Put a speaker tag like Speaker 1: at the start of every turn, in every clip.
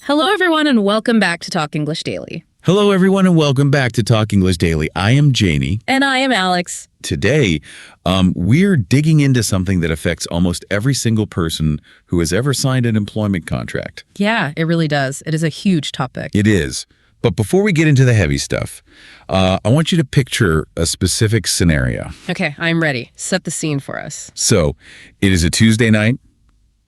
Speaker 1: Hello, everyone, and welcome back to Talk English Daily.
Speaker 2: Hello, everyone, and welcome back to Talk English Daily. I am Janie.
Speaker 1: And I am Alex.
Speaker 2: Today, we're digging into something that affects almost every single person who has ever signed an employment contract.
Speaker 1: Yeah, it really does. It is a huge topic.
Speaker 2: It is. But before we get into the heavy stuff, I want you to picture a specific scenario.
Speaker 1: Okay, I'm ready. Set the scene for us.
Speaker 2: So, it is a Tuesday night.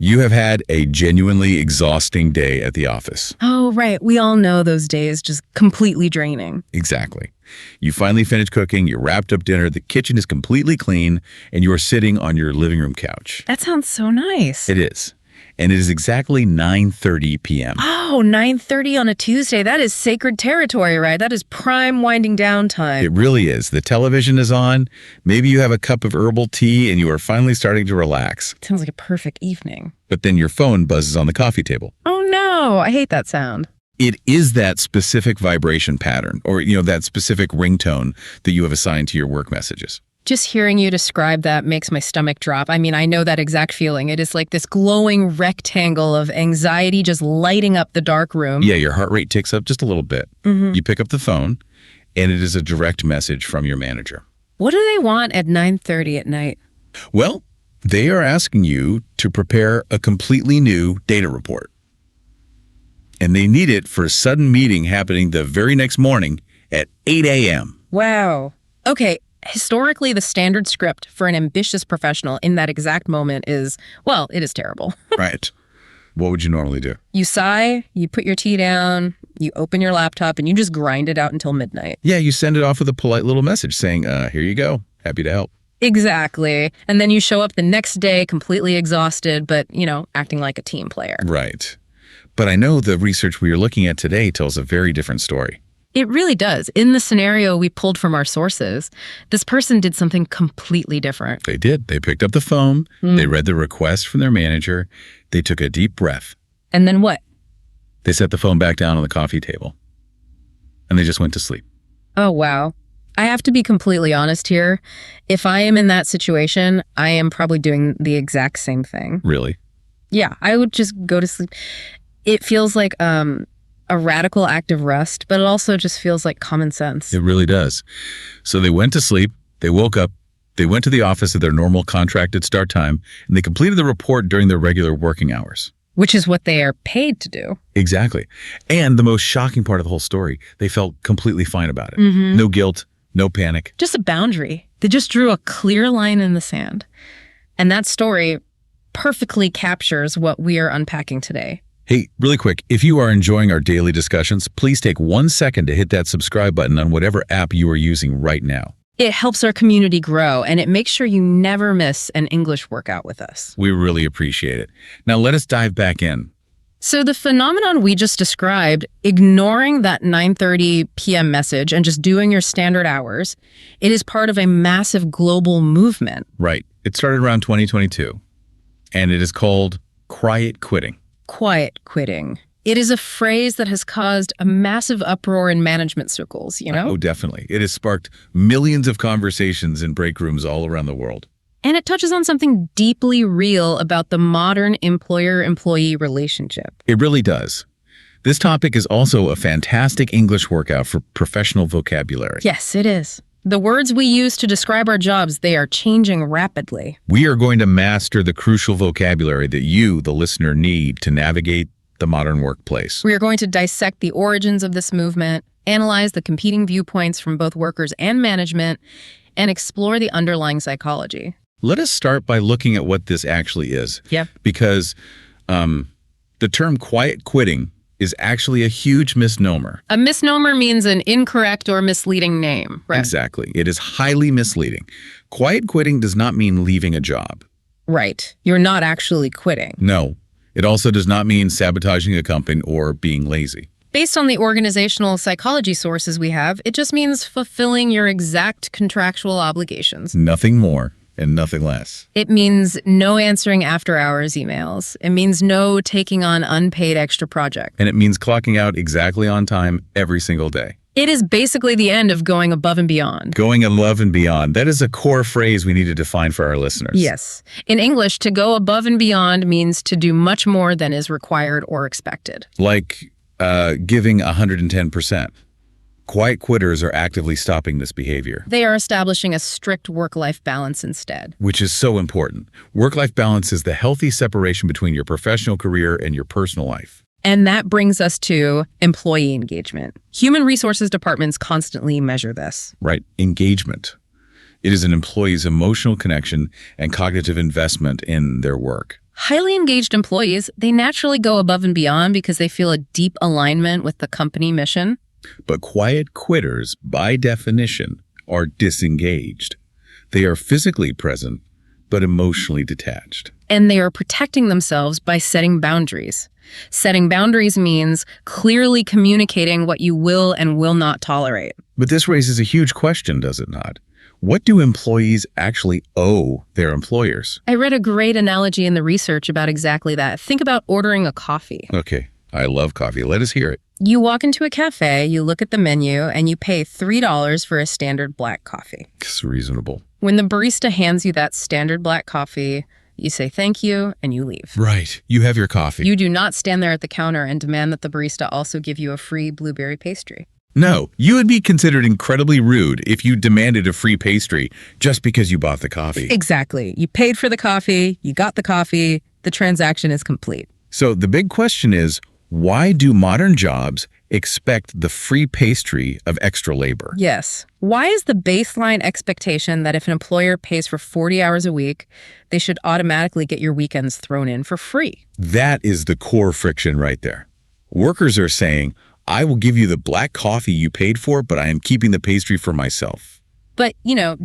Speaker 2: You have had a genuinely exhausting day at the office.
Speaker 1: Oh, right. We all know those days just completely draining.
Speaker 2: Exactly. You finally finished cooking, you wrapped up dinner, the kitchen is completely clean, and you are sitting on your living room couch.
Speaker 1: That sounds so nice.
Speaker 2: It is. And it is exactly 9:30 p.m.
Speaker 1: Oh, 9:30 on a Tuesday. That is sacred territory, right? That is prime winding down time.
Speaker 2: It really is. The television is on. Maybe you have a cup of herbal tea and you are finally starting to relax.
Speaker 1: Sounds like a perfect evening.
Speaker 2: But then your phone buzzes on the coffee table.
Speaker 1: Oh, no. I hate that sound.
Speaker 2: It is that specific vibration pattern or, that specific ringtone that you have assigned to your work messages.
Speaker 1: Just hearing you describe that makes my stomach drop. I mean, I know that exact feeling. It is like this glowing rectangle of anxiety just lighting up the dark room.
Speaker 2: Yeah, your heart rate ticks up just a little bit.
Speaker 1: Mm-hmm.
Speaker 2: You pick up the phone, and it is a direct message from your manager.
Speaker 1: What do they want at 9:30 at night?
Speaker 2: Well, they are asking you to prepare a completely new data report. And they need it for a sudden meeting happening the very next morning at 8 a.m.
Speaker 1: Wow. Okay. Historically, the standard script for an ambitious professional in that exact moment is, well, it is terrible.
Speaker 2: Right. What would you normally do?
Speaker 1: You sigh, you put your tea down, you open your laptop, and you just grind it out until midnight.
Speaker 2: Yeah, you send it off with a polite little message saying, here you go. Happy to help.
Speaker 1: Exactly. And then you show up the next day completely exhausted, but, acting like a team player.
Speaker 2: Right. But I know the research we are looking at today tells a very different story.
Speaker 1: It really does. In the scenario we pulled from our sources, this person did something completely different.
Speaker 2: They did. They picked up the phone. They read the request from their manager. They took a deep breath.
Speaker 1: And then what?
Speaker 2: They set the phone back down on the coffee table. And they just went to sleep.
Speaker 1: Oh, wow. I have to be completely honest here. If I am in that situation, I am probably doing the exact same thing.
Speaker 2: Really?
Speaker 1: Yeah, I would just go to sleep. It feels like a radical act of rest, but it also just feels like common sense.
Speaker 2: It really does. So they went to sleep, they woke up, they went to the office at their normal contracted start time, and they completed the report during their regular working hours.
Speaker 1: Which is what they are paid to do.
Speaker 2: Exactly. And the most shocking part of the whole story, they felt completely fine about it.
Speaker 1: Mm-hmm.
Speaker 2: No guilt, no panic.
Speaker 1: Just a boundary. They just drew a clear line in the sand. And that story perfectly captures what we are unpacking today.
Speaker 2: Hey, really quick, if you are enjoying our daily discussions, please take 1 second to hit that subscribe button on whatever app you are using right now.
Speaker 1: It helps our community grow, and it makes sure you never miss an English workout with us.
Speaker 2: We really appreciate it. Now let us dive back in.
Speaker 1: So the phenomenon we just described, ignoring that 9:30 p.m. message and just doing your standard hours, it is part of a massive global movement.
Speaker 2: Right. It started around 2022, and it is called quiet quitting.
Speaker 1: Quiet quitting. It is a phrase that has caused a massive uproar in management circles,
Speaker 2: Oh, definitely. It has sparked millions of conversations in break rooms all around the world.
Speaker 1: And it touches on something deeply real about the modern employer-employee relationship.
Speaker 2: It really does. This topic is also a fantastic English workout for professional vocabulary.
Speaker 1: Yes, it is. The words we use to describe our jobs, they are changing rapidly.
Speaker 2: We are going to master the crucial vocabulary that you, the listener, need to navigate the modern workplace.
Speaker 1: We are going to dissect the origins of this movement, analyze the competing viewpoints from both workers and management, and explore the underlying psychology.
Speaker 2: Let us start by looking at what this actually is.
Speaker 1: Yeah.
Speaker 2: Because the term quiet quitting is actually a huge misnomer.
Speaker 1: A misnomer means an incorrect or misleading name, right?
Speaker 2: Exactly. It is highly misleading. Quiet quitting does not mean leaving a job.
Speaker 1: Right. You're not actually quitting.
Speaker 2: No. It also does not mean sabotaging a company or being lazy.
Speaker 1: Based on the organizational psychology sources we have, it just means fulfilling your exact contractual obligations.
Speaker 2: Nothing more and nothing less.
Speaker 1: It means no answering after-hours emails. It means no taking on unpaid extra projects.
Speaker 2: And it means clocking out exactly on time every single day.
Speaker 1: It is basically the end of going above and beyond.
Speaker 2: Going above and beyond. That is a core phrase we need to define for our listeners.
Speaker 1: Yes. In English, to go above and beyond means to do much more than is required or expected.
Speaker 2: Like giving 110%. Quiet quitters are actively stopping this behavior.
Speaker 1: They are establishing a strict work-life balance instead.
Speaker 2: Which is so important. Work-life balance is the healthy separation between your professional career and your personal life.
Speaker 1: And that brings us to employee engagement. Human resources departments constantly measure this.
Speaker 2: Right. Engagement. It is an employee's emotional connection and cognitive investment in their work.
Speaker 1: Highly engaged employees, they naturally go above and beyond because they feel a deep alignment with the company mission.
Speaker 2: But quiet quitters, by definition, are disengaged. They are physically present, but emotionally detached.
Speaker 1: And they are protecting themselves by setting boundaries. Setting boundaries means clearly communicating what you will and will not tolerate.
Speaker 2: But this raises a huge question, does it not? What do employees actually owe their employers?
Speaker 1: I read a great analogy in the research about exactly that. Think about ordering a coffee.
Speaker 2: Okay, I love coffee. Let us hear it.
Speaker 1: You walk into a cafe, you look at the menu, and you pay $3 for a standard black coffee.
Speaker 2: It's reasonable.
Speaker 1: When the barista hands you that standard black coffee, you say thank you, and you leave.
Speaker 2: Right. You have your coffee.
Speaker 1: You do not stand there at the counter and demand that the barista also give you a free blueberry pastry.
Speaker 2: No, you would be considered incredibly rude if you demanded a free pastry just because you bought the coffee.
Speaker 1: Exactly. You paid for the coffee, you got the coffee, the transaction is complete.
Speaker 2: So the big question is, why do modern jobs expect the free pastry of extra labor?
Speaker 1: Yes. Why is the baseline expectation that if an employer pays for 40 hours a week, they should automatically get your weekends thrown in for free?
Speaker 2: That is the core friction right there. Workers are saying, I will give you the black coffee you paid for, but I am keeping the pastry for myself.
Speaker 1: But,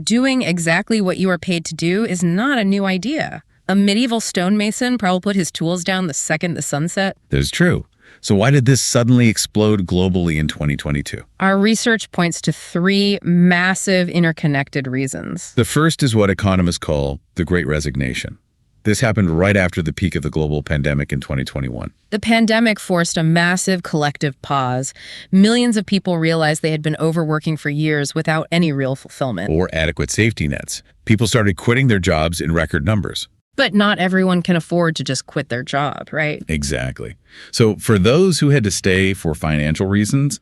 Speaker 1: doing exactly what you are paid to do is not a new idea. A medieval stonemason probably put his tools down the second the sun set.
Speaker 2: That is true. So why did this suddenly explode globally in 2022?
Speaker 1: Our research points to 3 massive interconnected reasons.
Speaker 2: The first is what economists call the Great Resignation. This happened right after the peak of the global pandemic in 2021.
Speaker 1: The pandemic forced a massive collective pause. Millions of people realized they had been overworking for years without any real fulfillment.
Speaker 2: Or adequate safety nets. People started quitting their jobs in record numbers.
Speaker 1: But not everyone can afford to just quit their job, right?
Speaker 2: Exactly. So for those who had to stay for financial reasons,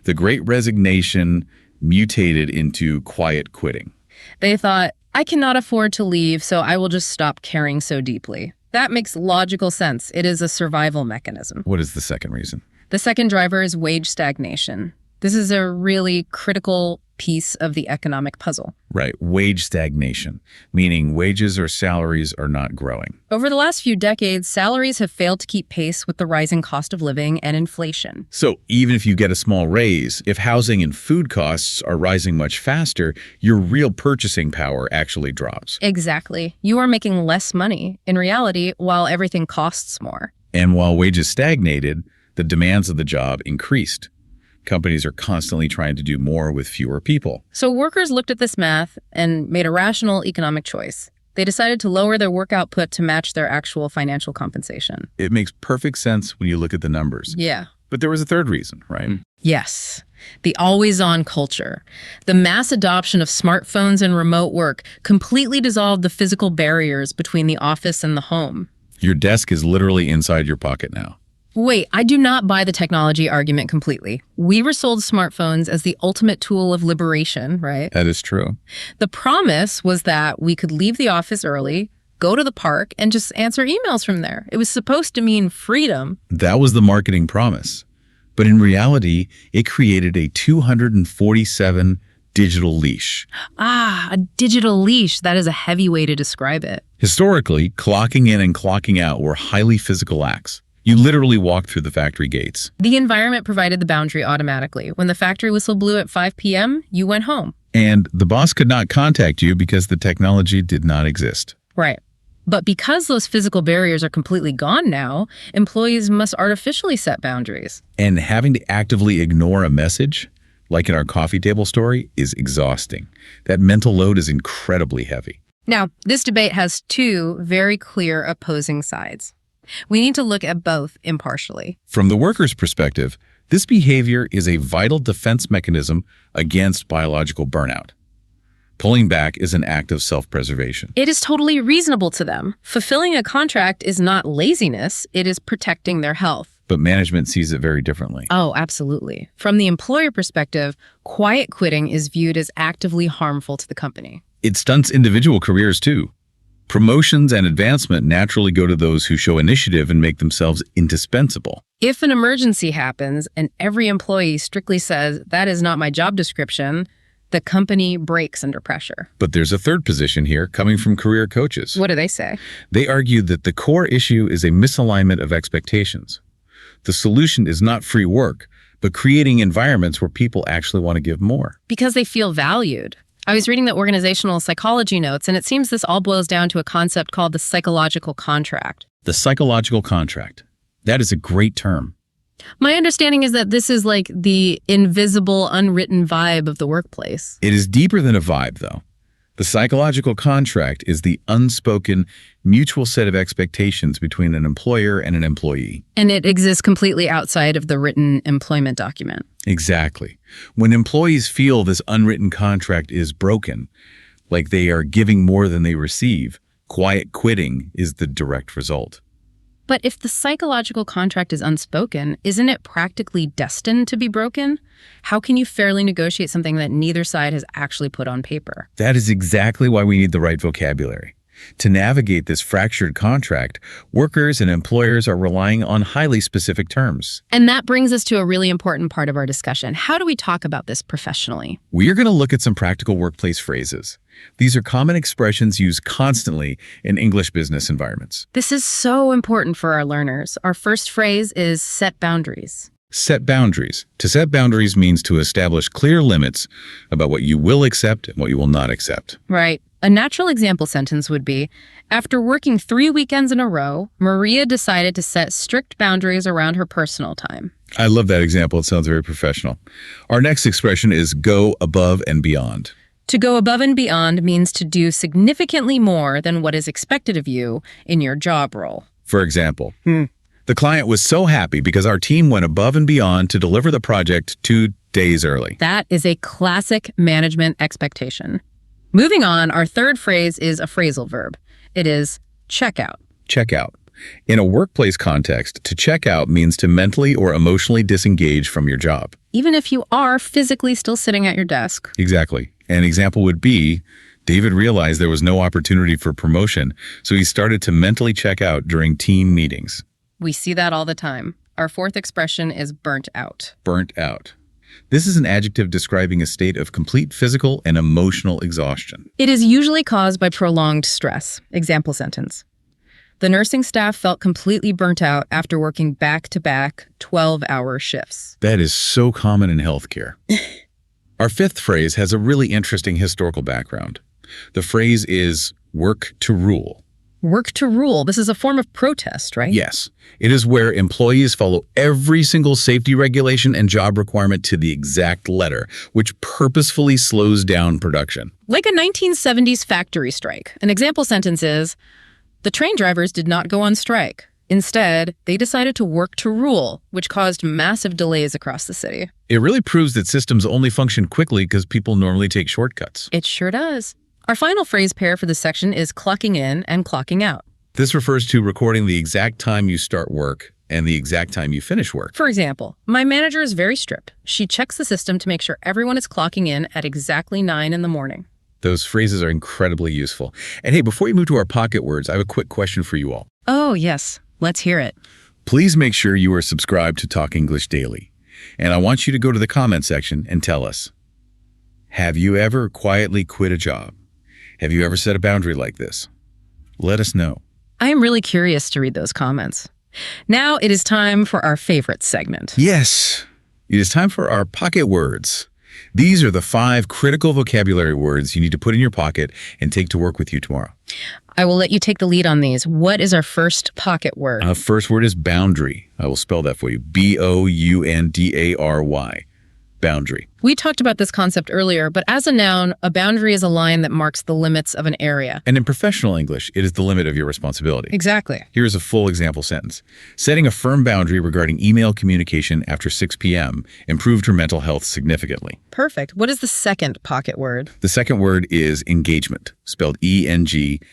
Speaker 2: the Great Resignation mutated into quiet quitting.
Speaker 1: They thought, I cannot afford to leave, so I will just stop caring so deeply. That makes logical sense. It is a survival mechanism.
Speaker 2: What is the second reason?
Speaker 1: The second driver is wage stagnation. This is a really critical piece of the economic puzzle.
Speaker 2: Right. Wage stagnation, meaning wages or salaries are not growing.
Speaker 1: Over the last few decades, salaries have failed to keep pace with the rising cost of living and inflation.
Speaker 2: So even if you get a small raise, if housing and food costs are rising much faster, your real purchasing power actually drops.
Speaker 1: Exactly. You are making less money, in reality, while everything costs more.
Speaker 2: And while wages stagnated, the demands of the job increased. Companies are constantly trying to do more with fewer people.
Speaker 1: So workers looked at this math and made a rational economic choice. They decided to lower their work output to match their actual financial compensation.
Speaker 2: It makes perfect sense when you look at the numbers.
Speaker 1: Yeah.
Speaker 2: But there was a third reason, right?
Speaker 1: Yes. The always-on culture. The mass adoption of smartphones and remote work completely dissolved the physical barriers between the office and the home.
Speaker 2: Your desk is literally inside your pocket now.
Speaker 1: Wait, I do not buy the technology argument completely. We were sold smartphones as the ultimate tool of liberation, right?
Speaker 2: That is true.
Speaker 1: The promise was that we could leave the office early, go to the park, and just answer emails from there. It was supposed to mean freedom.
Speaker 2: That was the marketing promise. But in reality, it created a 247 digital leash.
Speaker 1: A digital leash. That is a heavy way to describe it.
Speaker 2: Historically, clocking in and clocking out were highly physical acts. You literally walked through the factory gates.
Speaker 1: The environment provided the boundary automatically. When the factory whistle blew at 5 p.m., you went home.
Speaker 2: And the boss could not contact you because the technology did not exist.
Speaker 1: Right. But because those physical barriers are completely gone now, employees must artificially set boundaries.
Speaker 2: And having to actively ignore a message, like in our coffee table story, is exhausting. That mental load is incredibly heavy.
Speaker 1: Now, this debate has 2 very clear opposing sides. We need to look at both impartially.
Speaker 2: From the worker's perspective, This behavior is a vital defense mechanism against biological burnout. Pulling back is an act of self-preservation.
Speaker 1: It is totally reasonable to them. Fulfilling a contract is not laziness, it is protecting their health.
Speaker 2: But management sees it very differently.
Speaker 1: Oh, absolutely. From the employer perspective, quiet quitting is viewed as actively harmful to the company.
Speaker 2: It stunts individual careers too. Promotions and advancement naturally go to those who show initiative and make themselves indispensable.
Speaker 1: If an emergency happens and every employee strictly says, that is not my job description, the company breaks under pressure.
Speaker 2: But there's a third position here coming from career coaches.
Speaker 1: What do they say?
Speaker 2: They argue that the core issue is a misalignment of expectations. The solution is not free work, but creating environments where people actually want to give more.
Speaker 1: Because they feel valued. I was reading the organizational psychology notes, and it seems this all boils down to a concept called the psychological contract.
Speaker 2: The psychological contract. That is a great term.
Speaker 1: My understanding is that this is like the invisible, unwritten vibe of the workplace.
Speaker 2: It is deeper than a vibe, though. The psychological contract is the unspoken, mutual set of expectations between an employer and an employee.
Speaker 1: And it exists completely outside of the written employment document.
Speaker 2: Exactly. When employees feel this unwritten contract is broken, like they are giving more than they receive, quiet quitting is the direct result.
Speaker 1: But if the psychological contract is unspoken, isn't it practically destined to be broken? How can you fairly negotiate something that neither side has actually put on paper?
Speaker 2: That is exactly why we need the right vocabulary. To navigate this fractured contract, workers and employers are relying on highly specific terms.
Speaker 1: And that brings us to a really important part of our discussion. How do we talk about this professionally?
Speaker 2: We are going to look at some practical workplace phrases. These are common expressions used constantly in English business environments.
Speaker 1: This is so important for our learners. Our first phrase is set boundaries.
Speaker 2: Set boundaries. To set boundaries means to establish clear limits about what you will accept and what you will not accept.
Speaker 1: Right. A natural example sentence would be, after working 3 weekends in a row, Maria decided to set strict boundaries around her personal time.
Speaker 2: I love that example. It sounds very professional. Our next expression is go above and beyond.
Speaker 1: To go above and beyond means to do significantly more than what is expected of you in your job role.
Speaker 2: For example, the client was so happy because our team went above and beyond to deliver the project 2 days early.
Speaker 1: That is a classic management expectation. Moving on, our third phrase is a phrasal verb. It is check out.
Speaker 2: Check out. In a workplace context, to check out means to mentally or emotionally disengage from your job.
Speaker 1: Even if you are physically still sitting at your desk.
Speaker 2: Exactly. An example would be, David realized there was no opportunity for promotion, so he started to mentally check out during team meetings.
Speaker 1: We see that all the time. Our fourth expression is burnt out.
Speaker 2: Burnt out. This is an adjective describing a state of complete physical and emotional exhaustion.
Speaker 1: It is usually caused by prolonged stress. Example sentence. The nursing staff felt completely burnt out after working back-to-back 12-hour shifts.
Speaker 2: That is so common in healthcare. Our fifth phrase has a really interesting historical background. The phrase is work to rule.
Speaker 1: Work to rule. This is a form of protest, right?
Speaker 2: Yes. It is where employees follow every single safety regulation and job requirement to the exact letter, which purposefully slows down production.
Speaker 1: Like a 1970s factory strike. An example sentence is, the train drivers did not go on strike. Instead, they decided to work to rule, which caused massive delays across the city.
Speaker 2: It really proves that systems only function quickly because people normally take shortcuts.
Speaker 1: It sure does. Our final phrase pair for this section is clocking in and clocking out.
Speaker 2: This refers to recording the exact time you start work and the exact time you finish work.
Speaker 1: For example, my manager is very strict. She checks the system to make sure everyone is clocking in at exactly 9 in the morning.
Speaker 2: Those phrases are incredibly useful. And hey, before you move to our pocket words, I have a quick question for you all.
Speaker 1: Oh, yes. Let's hear it.
Speaker 2: Please make sure you are subscribed to Talk English Daily. And I want you to go to the comment section and tell us, have you ever quietly quit a job? Have you ever set a boundary like this? Let us know.
Speaker 1: I am really curious to read those comments. Now it is time for our favorite segment.
Speaker 2: Yes, it is time for our pocket words. These are the 5 critical vocabulary words you need to put in your pocket and take to work with you tomorrow.
Speaker 1: I will let you take the lead on these. What is our first pocket word?
Speaker 2: First word is boundary. I will spell that for you. B-O-U-N-D-A-R-Y. boundary.
Speaker 1: We talked about this concept earlier, but as a noun, a boundary is a line that marks the limits of an area.
Speaker 2: And in professional English, it is the limit of your responsibility.
Speaker 1: Exactly.
Speaker 2: Here's a full example sentence. Setting a firm boundary regarding email communication after 6 p.m. improved her mental health significantly.
Speaker 1: Perfect. What is the second pocket word?
Speaker 2: The second word is engagement, spelled E-N-G-A-G-E-M-E-N-T.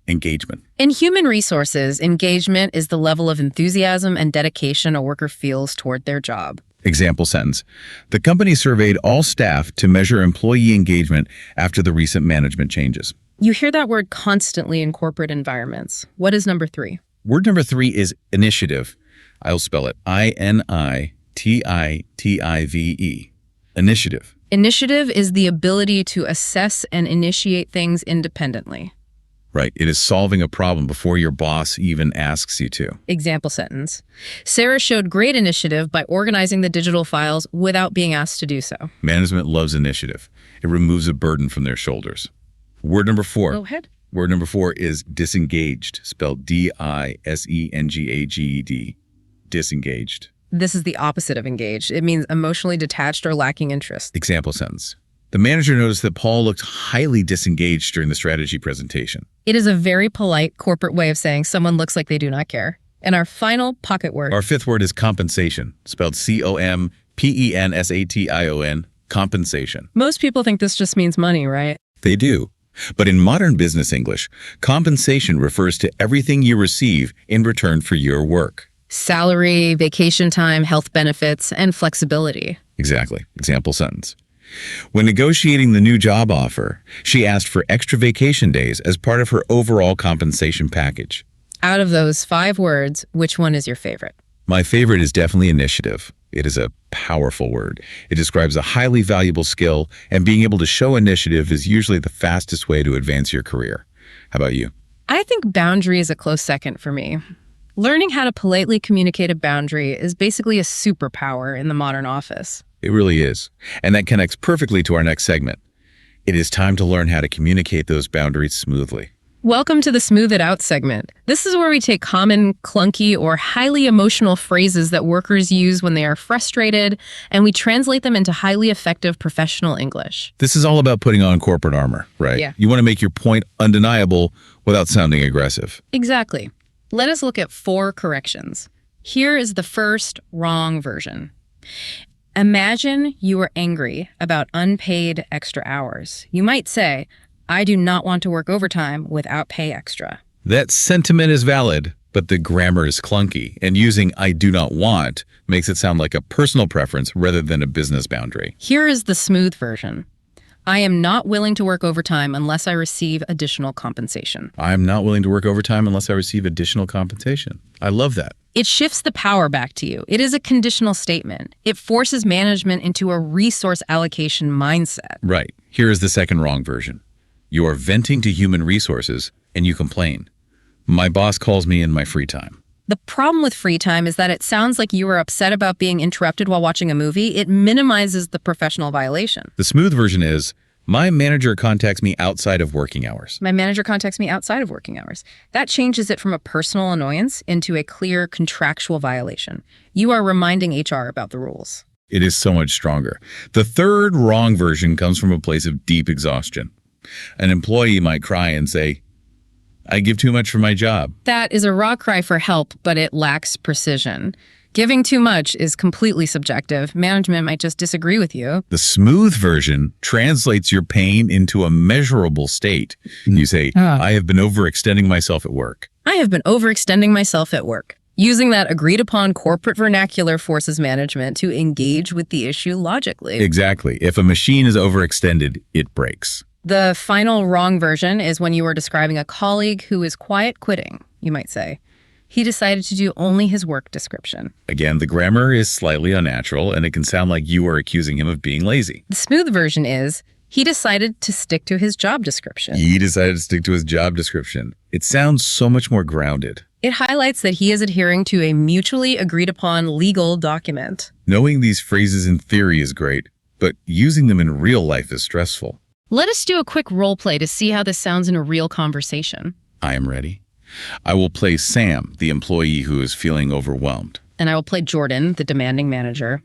Speaker 2: Engagement.
Speaker 1: In human resources, engagement is the level of enthusiasm and dedication a worker feels toward their job.
Speaker 2: Example sentence. The company surveyed all staff to measure employee engagement after the recent management changes.
Speaker 1: You hear that word constantly in corporate environments. What is number 3?
Speaker 2: Word number 3 is initiative. I'll spell it I-N-I-T-I-T-I-V-E. Initiative.
Speaker 1: Initiative is the ability to assess and initiate things independently.
Speaker 2: Right. It is solving a problem before your boss even asks you to.
Speaker 1: Example sentence. Sarah showed great initiative by organizing the digital files without being asked to do so.
Speaker 2: Management loves initiative. It removes a burden from their shoulders. Word number 4.
Speaker 1: Go ahead.
Speaker 2: Word number 4 is disengaged, spelled D-I-S-E-N-G-A-G-E-D. Disengaged.
Speaker 1: This is the opposite of engaged. It means emotionally detached or lacking interest.
Speaker 2: Example sentence. The manager noticed that Paul looked highly disengaged during the strategy presentation.
Speaker 1: It is a very polite corporate way of saying someone looks like they do not care. And our final pocket word.
Speaker 2: Our 5th word is compensation, spelled C-O-M-P-E-N-S-A-T-I-O-N, compensation.
Speaker 1: Most people think this just means money, right?
Speaker 2: They do. But in modern business English, compensation refers to everything you receive in return for your work.
Speaker 1: Salary, vacation time, health benefits, and flexibility.
Speaker 2: Exactly. Example sentence. When negotiating the new job offer, she asked for extra vacation days as part of her overall compensation package.
Speaker 1: Out of those 5 words, which one is your favorite?
Speaker 2: My favorite is definitely initiative. It is a powerful word. It describes a highly valuable skill, and being able to show initiative is usually the fastest way to advance your career. How about you?
Speaker 1: I think boundary is a close second for me. Learning how to politely communicate a boundary is basically a superpower in the modern office.
Speaker 2: It really is. And that connects perfectly to our next segment. It is time to learn how to communicate those boundaries smoothly.
Speaker 1: Welcome to the Smooth It Out segment. This is where we take common, clunky, or highly emotional phrases that workers use when they are frustrated, and we translate them into highly effective professional English.
Speaker 2: This is all about putting on corporate armor, right?
Speaker 1: Yeah.
Speaker 2: You want to make your point undeniable without sounding aggressive.
Speaker 1: Exactly. Let us look at 4 corrections. Here is the first wrong version. Imagine you are angry about unpaid extra hours. You might say, I do not want to work overtime without pay extra.
Speaker 2: That sentiment is valid, but the grammar is clunky, and using I do not want makes it sound like a personal preference rather than a business boundary.
Speaker 1: Here is the smooth version. I am not willing to work overtime unless I receive additional compensation.
Speaker 2: I'm not willing to work overtime unless I receive additional compensation. I love that.
Speaker 1: It shifts the power back to you. It is a conditional statement. It forces management into a resource allocation mindset.
Speaker 2: Right. Here is the second wrong version. You are venting to human resources, and you complain. My boss calls me in my free time.
Speaker 1: The problem with free time is that it sounds like you are upset about being interrupted while watching a movie. It minimizes the professional violation.
Speaker 2: The smooth version is, my manager contacts me outside of working hours.
Speaker 1: My manager contacts me outside of working hours. That changes it from a personal annoyance into a clear contractual violation. You are reminding HR about the rules.
Speaker 2: It is so much stronger. The third wrong version comes from a place of deep exhaustion. An employee might cry and say, I give too much for my job.
Speaker 1: That is a raw cry for help, but it lacks precision. Giving too much is completely subjective. Management might just disagree with you.
Speaker 2: The smooth version translates your pain into a measurable state. You say, I have been overextending myself at work.
Speaker 1: I have been overextending myself at work. Using that agreed-upon corporate vernacular forces management to engage with the issue logically.
Speaker 2: Exactly. If a machine is overextended, it breaks.
Speaker 1: The final wrong version is when you are describing a colleague who is quiet quitting, you might say. He decided to do only his work description.
Speaker 2: Again, the grammar is slightly unnatural, and it can sound like you are accusing him of being lazy.
Speaker 1: The smooth version is, he decided to stick to his job description.
Speaker 2: He decided to stick to his job description. It sounds so much more grounded.
Speaker 1: It highlights that he is adhering to a mutually agreed-upon legal document.
Speaker 2: Knowing these phrases in theory is great, but using them in real life is stressful.
Speaker 1: Let us do a quick role play to see how this sounds in a real conversation.
Speaker 2: I am ready. I will play Sam, the employee who is feeling overwhelmed.
Speaker 1: and I will play Jordan, the demanding manager.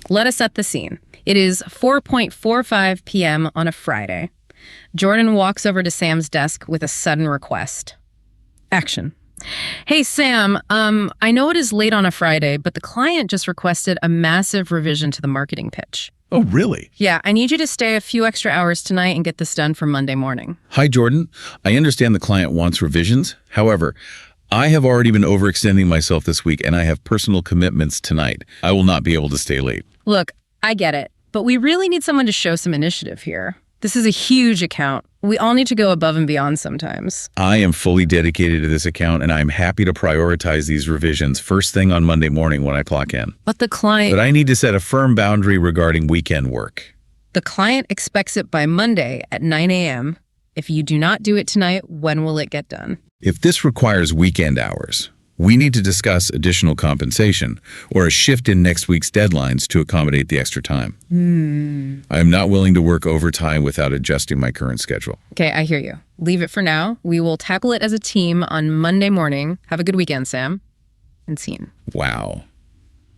Speaker 1: Let us set the scene. It is 4:45 p.m. on a Friday. Jordan walks over to Sam's desk with a sudden request. Action. Hey, Sam, I know it is late on a Friday, but the client just requested a massive revision to the marketing pitch.
Speaker 2: Oh, really?
Speaker 1: Yeah, I need you to stay a few extra hours tonight and get this done for Monday morning.
Speaker 2: Hi, Jordan. I understand the client wants revisions. However, I have already been overextending myself this week, and I have personal commitments tonight. I will not be able to stay late.
Speaker 1: Look, I get it, but we really need someone to show some initiative here. This is a huge account. We all need to go above and beyond sometimes.
Speaker 2: I am fully dedicated to this account, and I'm happy to prioritize these revisions first thing on Monday morning when I clock in.
Speaker 1: But the client...
Speaker 2: But I need to set a firm boundary regarding weekend work.
Speaker 1: The client expects it by Monday at 9 a.m. If you do not do it tonight, when will it get done?
Speaker 2: If this requires weekend hours, we need to discuss additional compensation or a shift in next week's deadlines to accommodate the extra time. I am not willing to work overtime without adjusting my current schedule.
Speaker 1: Okay, I hear you. Leave it for now. We will tackle it as a team on Monday morning. Have a good weekend, Sam. And scene.
Speaker 2: Wow.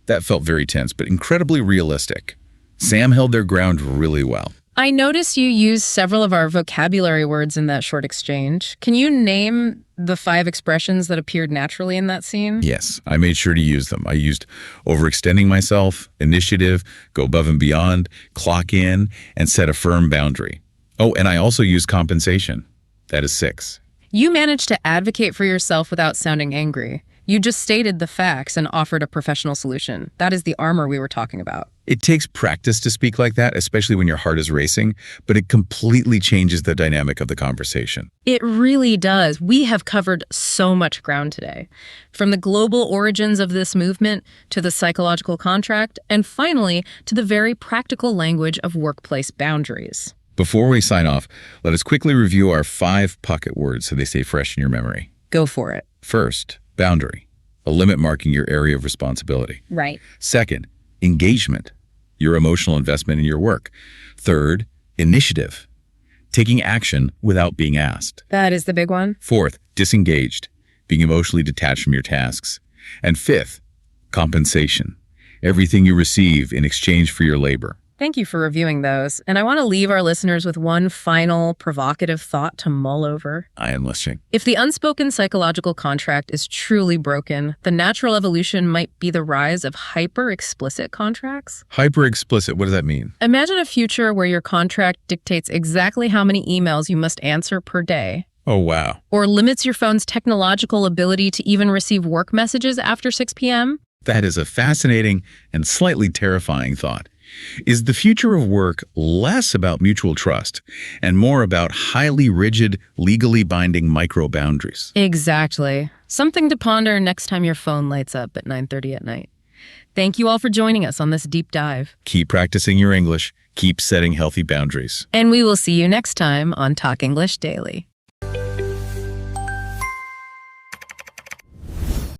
Speaker 2: That felt very tense, but incredibly realistic. Sam held their ground really well.
Speaker 1: I noticed you used several of our vocabulary words in that short exchange. Can you name the 5 expressions that appeared naturally in that scene?
Speaker 2: Yes, I made sure to use them. I used overextending myself, initiative, go above and beyond, clock in, and set a firm boundary. Oh, and I also used compensation. That is 6.
Speaker 1: You managed to advocate for yourself without sounding angry. You just stated the facts and offered a professional solution. That is the armor we were talking about.
Speaker 2: It takes practice to speak like that, especially when your heart is racing, but it completely changes the dynamic of the conversation.
Speaker 1: It really does. We have covered so much ground today, from the global origins of this movement to the psychological contract, and finally, to the very practical language of workplace boundaries.
Speaker 2: Before we sign off, let us quickly review our 5 pocket words so they stay fresh in your memory.
Speaker 1: Go for it.
Speaker 2: First, boundary, a limit marking your area of responsibility.
Speaker 1: Right.
Speaker 2: Second, engagement, your emotional investment in your work. Third, initiative, taking action without being asked.
Speaker 1: That is the big one.
Speaker 2: Fourth, disengaged, being emotionally detached from your tasks. And fifth, compensation, everything you receive in exchange for your labor.
Speaker 1: Thank you for reviewing those. And I want to leave our listeners with one final provocative thought to mull over.
Speaker 2: I am listening.
Speaker 1: If the unspoken psychological contract is truly broken, the natural evolution might be the rise of hyper-explicit contracts.
Speaker 2: Hyper-explicit, what does that mean?
Speaker 1: Imagine a future where your contract dictates exactly how many emails you must answer per day.
Speaker 2: Oh, wow.
Speaker 1: Or limits your phone's technological ability to even receive work messages after 6 p.m.
Speaker 2: That is a fascinating and slightly terrifying thought. Is the future of work less about mutual trust and more about highly rigid, legally binding micro-boundaries?
Speaker 1: Exactly. Something to ponder next time your phone lights up at 9:30 at night. Thank you all for joining us on this deep dive.
Speaker 2: Keep practicing your English. Keep setting healthy boundaries.
Speaker 1: And we will see you next time on Talk English Daily.